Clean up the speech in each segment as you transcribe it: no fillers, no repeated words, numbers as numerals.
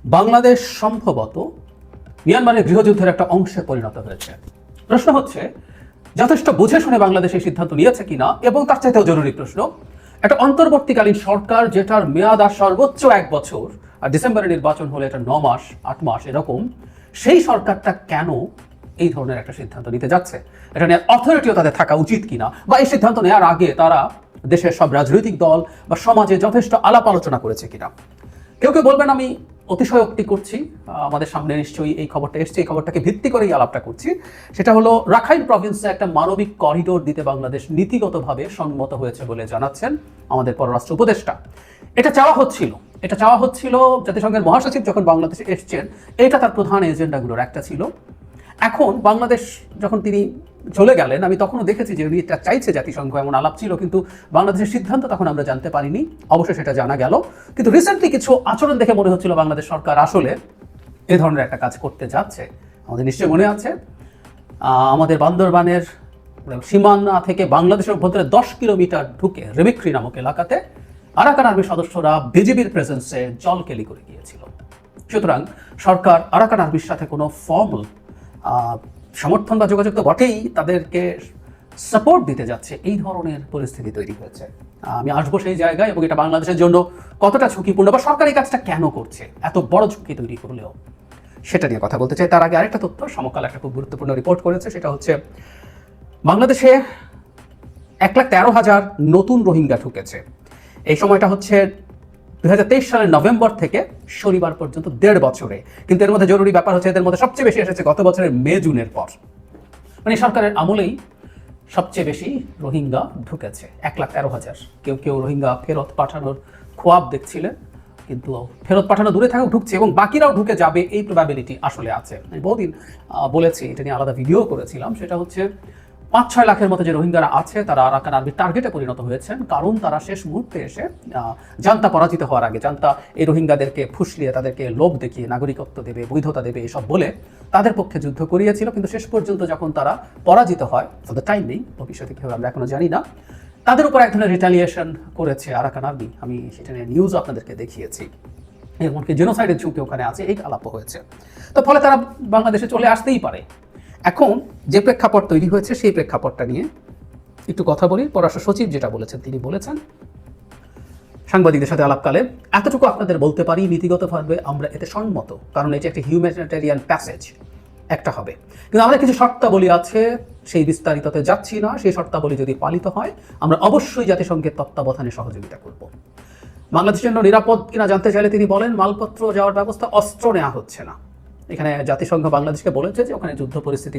বাংলাদেশ সম্ভবত মিয়ানমারের গৃহযুদ্ধের একটা অংশে পরিণত হয়েছে। প্রশ্ন হচ্ছে, যথেষ্ট বুঝে শুনে বাংলাদেশ এই সিদ্ধান্ত নিয়েছে কিনা, এবং তার চাইতেও জরুরি প্রশ্ন, একটা অন্তর্বর্তীকালীন সরকার যেটার মেয়াদ আর সর্বোচ্চ 1 বছর, আর ডিসেম্বরে নির্বাচন হলে এটা 9 মাস 8 মাস এরকম, সেই সরকারটা কেন এই ধরনের একটা সিদ্ধান্ত নিতে যাচ্ছে? এটা নিয়ে অথরিটিও তাদের থাকা উচিত কিনা, বা এই সিদ্ধান্ত নেওয়ার আগে তারা দেশের সব রাজনৈতিক দল বা সমাজে যথেষ্ট আলাপ আলোচনা করেছে কিনা? কেউ কেউ বলবেন আমি অতিশয়োক্তি করছি, আমাদের সামনে নিশ্চয়ই এই খবরটা এসছে, এই খবরটাকে ভিত্তি করেই আলাপটা করছি। সেটা হলো, রাখাইন প্রভিন্সে একটা মানবিক করিডোর দিতে বাংলাদেশ নীতিগতভাবে সম্মত হয়েছে বলে জানাচ্ছেন আমাদের পররাষ্ট্র উপদেষ্টা। এটা চাওয়া হচ্ছিল জাতিসংঘের মহাসচিব যখন বাংলাদেশে এসছেন, এটা তার প্রধান এজেন্ডাগুলোর একটা ছিল। এখন বাংলাদেশ যখন তিনি চলে গেলেন, আমি তখনও দেখেছি যে উনি এটা চাইছে জাতিসংঘ, এমন আলাপ ছিল, কিন্তু বাংলাদেশের সিদ্ধান্ত তখন আমরা জানতে পারিনি। অবশ্যই সেটা জানা গেল, কিন্তু রিসেন্টলি কিছু আচরণ দেখে মনে হচ্ছিল বাংলাদেশ সরকার আসলে এ ধরনের একটা কাজ করতে যাচ্ছে। আমাদের নিশ্চয়ই মনে আছে, আমাদের বান্দরবানের সীমানা থেকে বাংলাদেশের অভ্যন্তরে 10 কিলোমিটার ঢুকে রেমিক্রি নামক এলাকাতে আরাকান আর্মির সদস্যরা বিজিবির প্রেজেন্সে জলকেলি করে গিয়েছিল। সুতরাং সরকার আরাকান আর্মির সাথে কোনো ফর্মাল সমর্থন বা যোগাযোগ তো বটেই, তাদেরকে সাপোর্ট দিতে যাচ্ছে, এই ধরনের পরিস্থিতি তৈরি হয়েছে। আমি আসবো সেই জায়গায়, এবং এটা বাংলাদেশের জন্য কতটা ঝুঁকিপূর্ণ, বা সরকার এই কাজটা কেন করছে, এত বড় ঝুঁকি তৈরি করলেও, সেটা নিয়ে কথা বলতে চাই। তার আগে আরেকটা তথ্য, সমকাল একটা খুব গুরুত্বপূর্ণ রিপোর্ট করেছে। সেটা হচ্ছে, বাংলাদেশে 1,13,000 নতুন রোহিঙ্গা ঢুকেছে। এই সময়টা হচ্ছে 2023 সালের নভেম্বর থেকে শনিবার পর্যন্ত 1.5 বছরে। কিন্তু এর মধ্যে জরুরি ব্যাপার হচ্ছে, এদের মধ্যে সবচেয়ে বেশি এসেছে গত বছরের মে জুনের পর। মানে সরকারের আমলেই সবচেয়ে বেশি রোহিঙ্গা ঢুকেছে, 1,13,000। কেউ কেউ রোহিঙ্গা ফেরত পাঠানোর খোয়াব দেখছিলেন, কিন্তু ফেরত পাঠানো দূরে থাকেও ঢুকছে, এবং বাকিরাও ঢুকে যাবে এই প্রবাবিলিটি আসলে আছে। আমি বহুদিন বলেছি, এটা নিয়ে আলাদা ভিডিও করেছিলাম। সেটা হচ্ছে, 5-6 লাখের মতো যে রোহিঙ্গারা আছে, তারা আরাকান আর্মির টার্গেটে পরিণত হয়েছেন, কারণ তারা শেষ মুহূর্তে এসে জান্তা পরাজিত হওয়ার আগে, জান্তা এই রোহিঙ্গাদেরকে ফুসলিয়ে তাদেরকে লোভ দেখিয়ে নাগরিকত্ব দেবে, বৈধতা দেবে, এসব বলে তাদের পক্ষে যুদ্ধ করিয়েছিল। কিন্তু শেষ পর্যন্ত যখন তারা পরাজিত হয়, ফর দ্য টাইম নেই, ভবিষ্যতে কি হবে আমরা এখনো জানি না, তাদের উপর এক ধরনের রিটালিয়েশন করেছে আরাকান আর্মি। আমি সেটা নিয়ে নিউজ আপনাদেরকে দেখিয়েছি, এমনকি জেনোসাইডের ঝুঁকি ওখানে আছে, এই আলাপও হয়েছে। তো ফলে তারা বাংলাদেশে চলে আসতেই পারে। এখন যে প্রেক্ষাপট তৈরি হয়েছে, সেই প্রেক্ষাপটটা নিয়ে একটু কথা বলি। পররাষ্ট্র সচিব যেটা বলেছেন, তিনি বলেছেন সাংবাদিকদের সাথে আলাপকালে, এতটুকু আপনাদের বলতে পারি, নীতিগতভাবে আমরা এতে সম্মত, কারণ এটি একটা হিউম্যানিটেরিয়ান প্যাসেজ একটা হবে। কিন্তু আমাদের কিছু শর্তাবলী আছে, সেই বিস্তারিততে যাচ্ছি না। সেই শর্তাবলী যদি পালিত হয়, আমরা অবশ্যই জাতিসংঘের তত্ত্বাবধানে সহযোগিতা করব। বাংলাদেশের জন্য নিরাপদ কিনা জানতে চাইলে তিনি বলেন, মালপত্র যাওয়ার ব্যবস্থা, অস্ত্র নেওয়া হচ্ছে না। এখানে জাতিসংঘ বাংলাদেশকে বলেছে যে ওখানে যুদ্ধ পরিস্থিতি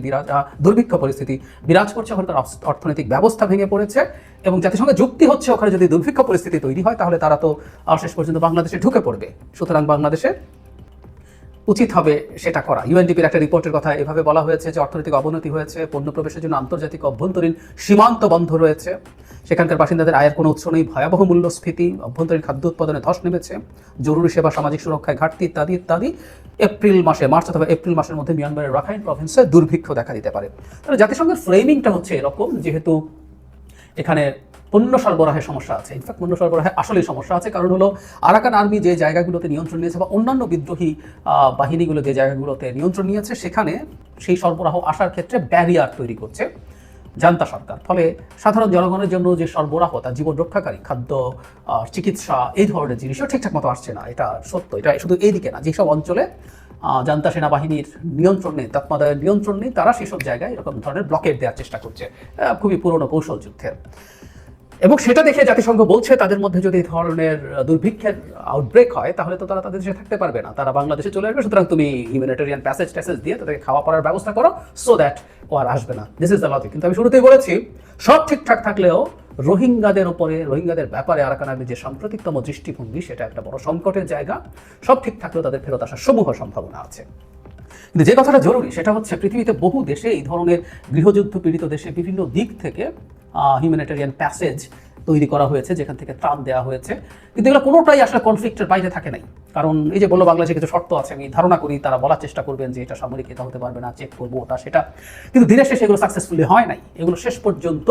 দুর্ভিক্ষ পরিস্থিতি বিরাজ করছে, ওখানকার অর্থনৈতিক ব্যবস্থা ভেঙে পড়েছে, এবং জাতিসংঘের যুক্তি হচ্ছে, ওখানে যদি দুর্ভিক্ষ পরিস্থিতি তৈরি হয়, তাহলে তারা তো শেষ পর্যন্ত বাংলাদেশে ঢুকে পড়বে। সুতরাং বাংলাদেশে উচিত হবে সেটা করা। ইউএনডিপির একটা রিপোর্টের কথা এভাবে বলা হয়েছে যে, অর্থনৈতিক অবনতি হয়েছে, পণ্য প্রবেশের জন্য আন্তর্জাতিক অভ্যন্তরীণ সীমান্ত বন্ধ রয়েছে, সেখানকার বাসিন্দাদের আয়ের কোনো উৎস নেই, ভয়াবহ মূল্যস্ফীতি, অভ্যন্তরীণ খাদ্য উৎপাদনে ধস নেমেছে, জরুরি সেবা, সামাজিক সুরক্ষায় ঘাটতি, ইত্যাদি ইত্যাদি। মার্চ অথবা এপ্রিল মাসের মধ্যে মিয়ানমারের রাখাইন প্রভিন্সে দুর্ভিক্ষ দেখা দিতে পারে। তাহলে জাতিসংঘের ফ্রেমিংটা হচ্ছে এরকম, যেহেতু এখানে পণ্য সরবরাহের সমস্যা আছে, ইনফ্যাক্ট পণ্য সরবরাহে আসলেই সমস্যা আছে। কারণ হলো, আরাকান আর্মি যে জায়গাগুলোতে নিয়ন্ত্রণ নিয়েছে, বা অন্যান্য বিদ্রোহী বাহিনীগুলো যে জায়গাগুলোতে নিয়ন্ত্রণ নিয়েছে, সেখানে সেই সরবরাহ আসার ক্ষেত্রে ব্যারিয়ার তৈরি করছে জান্তা সরকার। ফলে সাধারণ জনগণের জন্য যে সরবরাহ, তার জীবন রক্ষাকারী খাদ্য, চিকিৎসা, এই ধরনের জিনিসও ঠিকঠাক মতো আসছে না। এটা সত্য। এটা শুধু এইদিকে না, যেসব অঞ্চলে জান্তা সেনাবাহিনীর নিয়ন্ত্রণ নেই, তৎমাদায়ের নিয়ন্ত্রণ নেই, তারা সেসব জায়গায় এরকম ধরনের ব্লকেট দেওয়ার চেষ্টা করছে, খুবই পুরনো কৌশল যুদ্ধের। এবং সেটা দেখে জাতিসংঘ বলছে, তাদের মধ্যে যদি এই ধরনের দুর্ভিক্ষের আউটব্রেক হয়, তাহলে তো তারা তাদের দেশে থাকতে পারবে না, তারা বাংলাদেশে চলে আসবে। সুতরাং তুমি হিউম্যানিটেরিয়ান প্যাসেজ দিয়ে তাদেরকে খাওয়া পড়ার ব্যবস্থা করো, সো দ্যাট ও আর আসবে না। This is the logic. কিন্তু আমি শুরুতেই বলেছি, সব ঠিকঠাক থাকলেও রোহিঙ্গাদের ব্যাপারে আরাকান আর্মির যে সাম্প্রতিকতম দৃষ্টিভঙ্গি, সেটা একটা বড় সংকটের জায়গা। সব ঠিক থাকলেও তাদের ফেরত আসার সমূহ সম্ভাবনা আছে। কিন্তু যে কথাটা জরুরি, সেটা হচ্ছে, পৃথিবীতে বহু দেশে, এই ধরনের গৃহযুদ্ধ পীড়িত দেশে, বিভিন্ন দিক থেকে হিউম্যানিটেরিয়ান প্যাসেজ তৈরি করা হয়েছে, যেখান থেকে ত্রাণ দেওয়া হয়েছে, কিন্তু এগুলো কোনোটাই আসলে কনফ্লিক্টের বাইরে থাকে নাই। কারণ এই যে বললো, বাংলাদেশে কিছু শর্ত আছে, আমি ধারণা করি তারা বলার চেষ্টা করবেন যে এটা সামরিক, এটা হতে পারবে না, চেক করবো, ওটা সেটা। কিন্তু দিনের শেষে এগুলো সাকসেসফুলি হয় নাই। এগুলো শেষ পর্যন্ত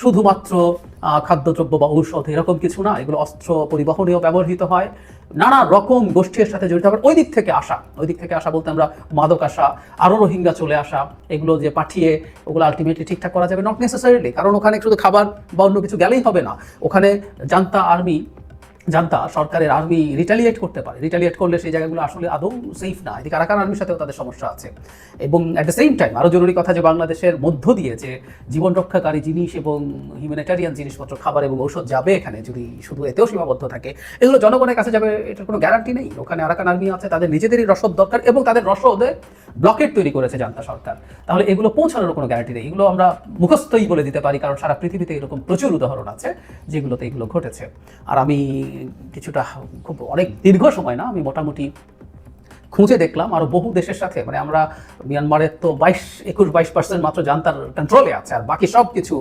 শুধুমাত্র খাদ্যদ্রব্য বা ঔষধ এরকম কিছু না, এগুলো অস্ত্র পরিবহনেও ব্যবহৃত হয়, নানা রকম গোষ্ঠীর সাথে জড়িত। আবার ওই দিক থেকে আসা বলতে আমরা মাদক আসা, আরও রোহিঙ্গা চলে আসা, এগুলো যে পাঠিয়ে ওগুলো আলটিমেটলি ঠিকঠাক করা যাবে, নট নেসেসারিলি। কারণ ওখানে শুধু খাবার বা অন্য কিছু গেলেই হবে না, ওখানে জান্তা সরকারের আর্মি রিটালিয়েট করতে পারে। রিটালিয়েট করলে সেই জায়গাগুলো আসলে আদৌ সেফ না। এদিকে আরাকান আর্মির সাথেও তাদের সমস্যা আছে। এবং অ্যাট দ্য সেম টাইম আরও জরুরি কথা যে বাংলাদেশের মধ্য দিয়ে যে জীবন রক্ষাকারী জিনিস এবং হিউম্যানিটেরিয়ান জিনিসপত্র, খাবার এবং ঔষধ যাবে এখানে, যদি শুধু এতেও সীমাবদ্ধ থাকে, এগুলো জনগণের কাছে যাবে, এটার কোনো গ্যারান্টি নেই। ওখানে আরাকান আর্মি আছে, তাদের নিজেদেরই রসদ দরকার, এবং তাদের রসদে ব্লকেট তৈরি করেছে জান্তা সরকার। তাহলে এগুলো পৌঁছানোর কোনো গ্যারান্টি নেই। এগুলো আমরা মুখস্থই বলে দিতে পারি, কারণ সারা পৃথিবীতে এরকম প্রচুর উদাহরণ আছে যেগুলোতে এগুলো ঘটেছে। আর আমি কিছুটা খুব অনেক দীর্ঘ সময় না, আমি মোটামুটি খুঁজে দেখলাম আরও বহু দেশের সাথে, মানে আমরা মিয়ানমারের তো 21-22% মাত্র জান্তার কন্ট্রোলে আছে, আর বাকি সব কিছু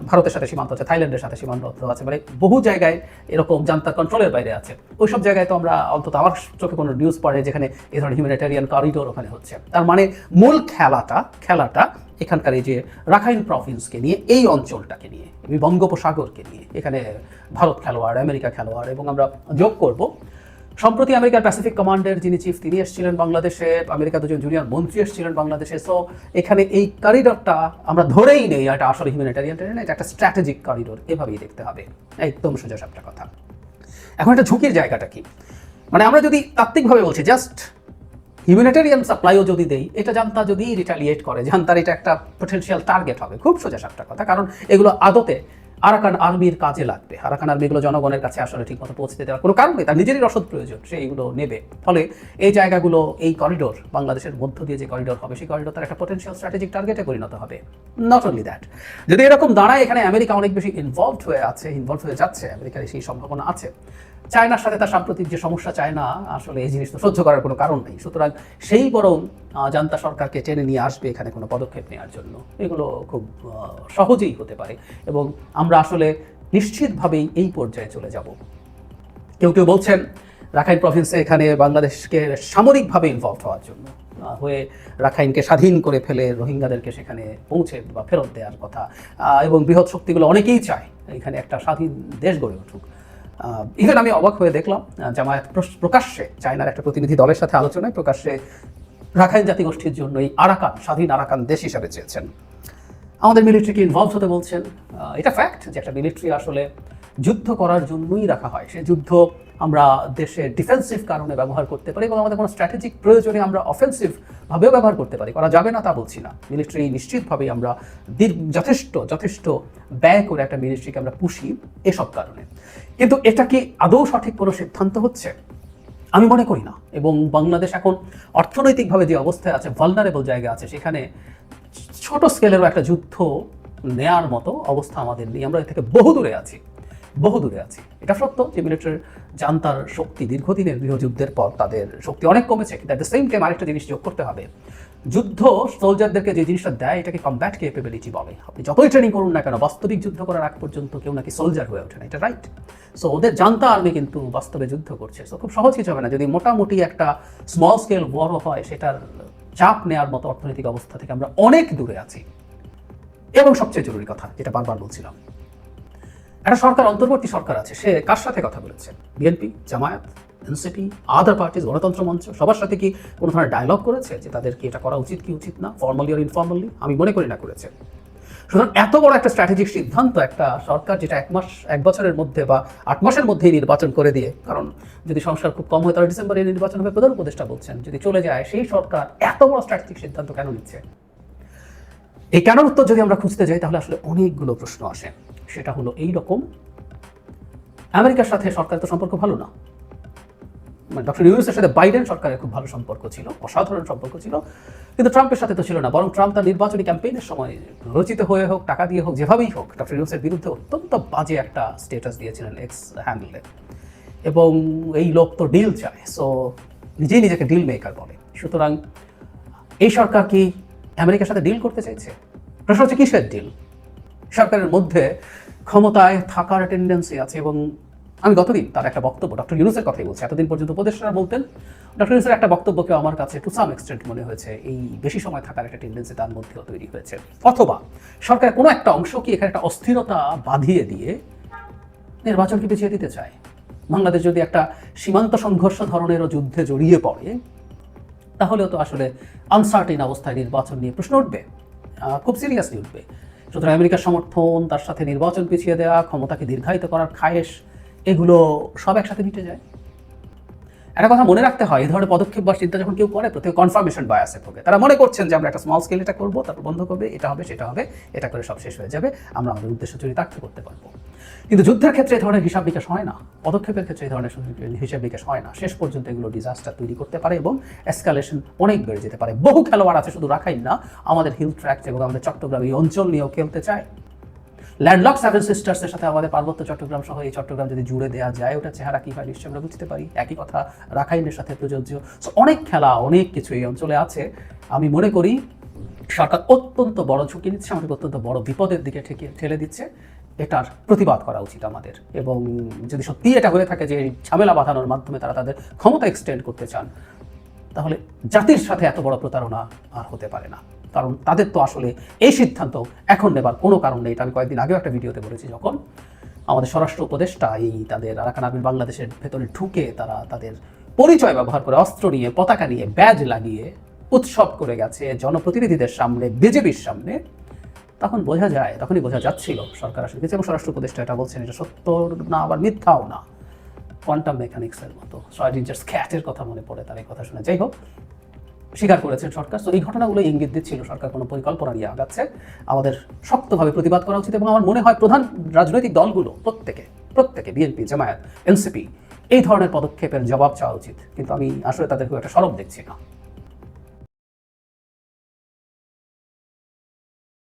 ভারতের সাথে সীমান্ত আছে, থাইল্যান্ডের সাথে সীমান্ত আছে, মানে বহু জায়গায় এরকম জান্তার কন্ট্রোলের বাইরে আছে। ওই সব জায়গায় তো আমরা অন্তত আমার চোখে কোনো নিউজ পড়ে যেখানে এই ধরনের হিউম্যানিটেরিয়ান করিডোর ওখানে হচ্ছে। তার মানে মূল খেলাটা এখানকার এই যে রাখাইন প্রভিন্সকে নিয়ে, এই অঞ্চলটাকে নিয়ে, বঙ্গোপসাগরকে নিয়ে, এখানে ভারত খেলোয়াড়, আমেরিকা খেলোয়াড়, এবং আমরা যোগ করব সম্প্রতি আমেরিকার প্যাসিফিক কমান্ডের যিনি চিফ, তিনি এসেছিলেন বাংলাদেশে, আমেরিকা দুজন জুনিয়র মন্ত্রী এসেছিলেন বাংলাদেশে। সো এখানে এই করিডোরটা আমরা ধরেই নেই এটা আসলে হিউম্যানিটেরিয়ান ট্রেন, এটা একটা স্ট্র্যাটেজিক করিডোর, এভাবেই দেখতে হবে। একদম সোজা সাপটা কথা। এখন এটা ঝুঁকির জায়গাটা কি? মানে আমরা যদি তাত্ত্বিকভাবে বলছি, জাস্ট হিউম্যানিটেরিয়ান সাপ্লাইও যদি দেই, এটা জান্তা যদি রিটালিয়েট করে, জান্তার এটা একটা পটেনশিয়াল টার্গেট হবে। খুব সোজা সাপটা কথা, কারণ এগুলো আদতে আরাকান আর্মির কাজে লাগবে। আরাকান আর্মিগুলো জনগণের কাছে আসলে ঠিকমতো পৌঁছতে দেওয়ার কোনো কারণ নেই, তার নিজেরই রসদ প্রয়োজন, সে এইগুলো নেবে। ফলে এই জায়গাগুলো, এই করিডোর, বাংলাদেশের মধ্য দিয়ে যে করিডোর হবে, সেই করিডোর তার একটা পটেনশিয়াল স্ট্র্যাটেজিক টার্গেটে পরিণত হবে। নট অনলি দ্যাট, যদি এরকম দাঁড়ায়, এখানে আমেরিকা অনেক বেশি ইনভলভ হয়ে যাচ্ছে, আমেরিকার সেই সম্ভাবনা আছে। চায়নার সাথে তার সাম্প্রতিক যে সমস্যা, চায়না আসলে এই জিনিস তো সহ্য করার কোনো কারণ নেই, সুতরাং সেই বরং জান্তা সরকারকে টেনে নিয়ে আসবে এখানে কোনো পদক্ষেপ নেওয়ার জন্য। এগুলো খুব সহজেই হতে পারে, এবং আমরা আসলে নিশ্চিতভাবেই এই পর্যায়ে চলে যাব। কেউ বলছেন রাখাইন প্রভিন্সে এখানে বাংলাদেশকে সামরিকভাবে ইনভলভ হওয়ার জন্য, হয়ে রাখাইনকে স্বাধীন করে ফেলে রোহিঙ্গাদেরকে সেখানে পৌঁছে বা ফেরত দেওয়ার কথা, এবং বৃহৎ শক্তিগুলো অনেকেই চায় এখানে একটা স্বাধীন দেশ গড়ে উঠুক। ইভেন আমি অবাক হয়ে দেখলাম জামায়াত প্রকাশ্যে চায়নার একটা প্রতিনিধি দলের সাথে আলোচনায় প্রকাশ্যে রাখাইন জাতিগোষ্ঠীর জন্য এই স্বাধীন আরাকান দেশ হিসাবে চেয়েছেন। আমাদের মিলিটারিকে ইনভলভ হতে বলছেন। এটা ফ্যাক্ট যে একটা মিলিটারি আসলে যুদ্ধ করার জন্যই রাখা হয়। সে যুদ্ধ আমরা দেশের ডিফেন্সিভ কারণে ব্যবহার করতে পারি, এবং আমাদের কোনো স্ট্র্যাটেজিক প্রয়োজনে আমরা অফেন্সিভ ভাবেও ব্যবহার করতে পারি। করা যাবে না তা বলছি না, মিলিটারি নিশ্চিতভাবেই আমরা যথেষ্ট ব্যয় করে একটা মিলিটারিকে আমরা পুষি এসব কারণে। কিন্তু এটা কি আদৌ সঠিক কোনো সিদ্ধান্ত হচ্ছে? আমি মনে করি না। এবং বাংলাদেশ এখন অর্থনৈতিকভাবে যে অবস্থায় আছে, ভালনারেবল জায়গা আছে, সেখানে ছোট স্কেলেরও একটা যুদ্ধ নেয়ার মতো অবস্থা আমাদের নেই। আমরা এর থেকে বহু দূরে আছি। এটা সত্য যে মিলিটারির জান্তার শক্তি দীর্ঘদিনের গৃহযুদ্ধের পর তাদের শক্তি অনেক কমেছে, কিন্তু অ্যাট দ্য সেম টাইম আরেকটা জিনিস যোগ করতে হবে। যুদ্ধ সোলজারদেরকে যে জিনিসটা দেয়, এটাকে কমব্যাট ক্যাপেবিলিটি বলে। আপনি যতই ট্রেনিং করুন না কেন, বাস্তবিক যুদ্ধ করার আগ পর্যন্ত কেউ নাকি সোলজার হয়ে ওঠে না, এটা রাইট। সো ওদের জান্তা আর্মি কিন্তু বাস্তবে যুদ্ধ করছে। সো খুব সহজ কিছু হবে না। যদি মোটামুটি একটা স্মল স্কেল ওয়ারও হয়, সেটার চাপ নেওয়ার মতো অর্থনৈতিক অবস্থা থেকে আমরা অনেক দূরে আছি। এবং সবচেয়ে জরুরি কথা, যেটা বারবার বলছিলাম, একটা সরকার, অন্তর্বর্তী সরকার আছে, সে কার সাথে কথা বলেছে? বিএনপি, জামায়াত, এনসিপি, আদার পার্টিজ, গণতন্ত্র মঞ্চ, সবার সাথে কি কোনো ধরনের ডায়লগ করেছে যে তাদেরকে এটা করা উচিত কি উচিত না, ফর্মালি আর ইনফর্মালি? আমি মনে করি না করেছে। সুতরাং এত বড় একটা স্ট্র্যাটেজিক সিদ্ধান্ত একটা সরকার, যেটা 1 বছরের মধ্যে বা 8 মাসের মধ্যেই নির্বাচন করে দিয়ে, কারণ যদি সংস্কার খুব কম হয় তাহলে ডিসেম্বরে নির্বাচন হবে, প্রধান উপদেষ্টা বলছেন, যদি চলে যায় সেই সরকার এত বড় স্ট্র্যাটেজিক সিদ্ধান্ত কেন নিচ্ছে? এই কেনর উত্তর যদি আমরা খুঁজতে যাই, তাহলে আসলে অনেকগুলো প্রশ্ন আসে। সেটা হলো এই রকম, আমেরিকার সাথে সরকারের তো সম্পর্ক ভালো না। মানে ডক্টর ইউনূসের সাথে বাইডেন সরকারের খুব ভালো সম্পর্ক ছিল, অসাধারণ সম্পর্ক ছিল, কিন্তু ট্রাম্পের সাথে তো ছিল না। বরং ট্রাম্প তার নির্বাচনী ক্যাম্পেইনের সময় রচিত হয়ে হোক, টাকা দিয়ে হোক, যেভাবেই হোক, ডক্টর ইউনূসের বিরুদ্ধে অত্যন্ত বাজে একটা স্ট্যাটাস দিয়েছিলেন এক্স হ্যান্ডেলে। এবং এই লোক তো ডিল চায়, সো নিজেই নিজেকে ডিল মেকার বলে। সুতরাং এই সরকার কি আমেরিকার সাথে ডিল করতে চাইছে? প্রশ্ন হচ্ছে কিসের ডিল? সরকারের মধ্যে ক্ষমতায় থাকার টেন্ডেন্সি আছে, এবং আমি গতদিন তার একটা বক্তব্য, ডক্টর ইউনূসের কথাই বলছি, এতদিন পর্যন্ত উপদেষ্টারা বলতেন, ডক্টর ইউনূসের একটা বক্তব্যকে আমার কাছে টু সাম এক্সটেন্ট মনে হয়েছে এই বেশি সময় থাকার একটা টেন্ডেন্সি তার মধ্যেও তৈরি হয়েছে। অথবা সরকারের কোনো একটা অংশ কি এখানে একটা অস্থিরতা বাঁধিয়ে দিয়ে নির্বাচনকে পিছিয়ে দিতে চায়? বাংলাদেশ যদি একটা সীমান্ত সংঘর্ষ ধরনেরও যুদ্ধে জড়িয়ে পড়ে, তাহলেও তো আসলে আনসার্টেন অবস্থায় নির্বাচন নিয়ে প্রশ্ন উঠবে, খুব সিরিয়াসলি উঠবে। সুতরাং আমেরিকার সমর্থন, তার সাথে নির্বাচন পিছিয়ে দেওয়া, ক্ষমতাকে দীর্ঘায়িত করার খায়েশ, এগুলো সব একসাথে মিটে যায়। একটা কথা মনে রাখতে হয়, এই ধরনের পদক্ষেপ বা চিন্তা যখন কেউ করে, প্রত্যেক কনফার্মেশন বায়াসে ভোগে। তারা মনে করছেন যে আমরা একটা স্মল স্কেল এটা করবো, তারপর বন্ধ করবে, এটা হবে সেটা হবে, এটা করে সব শেষ হয়ে যাবে, আমরা আমাদের উদ্দেশ্য চরিতার্থ করতে পারবো। কিন্তু যুদ্ধের ক্ষেত্রে এই ধরনের হিসাব বিকাশ হয় না, পদক্ষেপের ক্ষেত্রে এই ধরনের হিসাব বিকাশ হয় না। শেষ পর্যন্ত এগুলো ডিজাস্টার তৈরি করতে পারে এবং এসকালেশন অনেক বেড়ে যেতে পারে। বহু খেলোয়াড় আছে, শুধু রাখাইন না, আমাদের হিল ট্র্যাক এবং আমাদের চট্টগ্রাম এই অঞ্চল নিয়েও খেলতে চায়। ল্যান্ডলক সেভেন সিস্টার্সের সাথে আমাদের পার্বত্য চট্টগ্রাম সহ এই চট্টগ্রাম যদি জুড়ে দেওয়া যায়, ওটা চেহারা কী হয় নিশ্চয়ই আমরা বুঝতে পারি। একই কথা রাখাইনের সাথে প্রযোজ্য। অনেক খেলা, অনেক কিছু এই অঞ্চলে আছে। আমি মনে করি সরকার অত্যন্ত বড় ঝুঁকি নিচ্ছে, আমাদের অত্যন্ত বড় বিপদের দিকে ঠেলে দিচ্ছে। এটার প্রতিবাদ করা উচিত আমাদের। এবং যদি সত্যি এটা হয়ে থাকে যে ঝামেলা বাঁধানোর মাধ্যমে তারা তাদের ক্ষমতা এক্সটেন্ড করতে চান, তাহলে জাতির সাথে এত বড় প্রতারণা আর হতে পারে না। কারণ তাদের তো আসলে এই সিদ্ধান্ত এখন নেবার কোনো কারণ নেই। এটা আমি কয়েকদিন আগেও একটা ভিডিওতে বলেছি, যখন আমাদের স্বরাষ্ট্র উপদেষ্টা এই তাদের আরাকান আর্মির বাংলাদেশের ভেতরে ঢুকে তারা তাদের পরিচয় ব্যবহার করে, অস্ত্র নিয়ে, পতাকা নিয়ে, ব্যাজ লাগিয়ে উৎসব করে গেছে জনপ্রতিনিধিদের সামনে, বিজেপির সামনে, তখনই বোঝা যাচ্ছিল সরকার আসলে কিছু। এবং স্বরাষ্ট্র উপদেষ্টা এটা বলছেন, এটা সত্য না আবার মিথ্যাও না, কোয়ান্টাম মেকানিক্সের মতো। শ্রয়েডিঞ্জার ক্যাটের কথা মনে পড়ে তার এই কথা শুনে। যাই হোক, স্বীকার করেছেন সরকার। তো এই ঘটনাগুলো ইঙ্গিত দিচ্ছিল সরকার কোনো পরিকল্পনা নিয়ে আগাচ্ছে। আমাদের শক্তভাবে প্রতিবাদ করা উচিত। এবং আমার মনে হয় প্রধান রাজনৈতিক দলগুলো প্রত্যেকে বিএনপি, জামায়াত, এনসিপি এই ধরনের পদক্ষেপের জবাব চাওয়া উচিত। কিন্তু আমি আসলে তাদের খুব একটা সরব দেখছি না।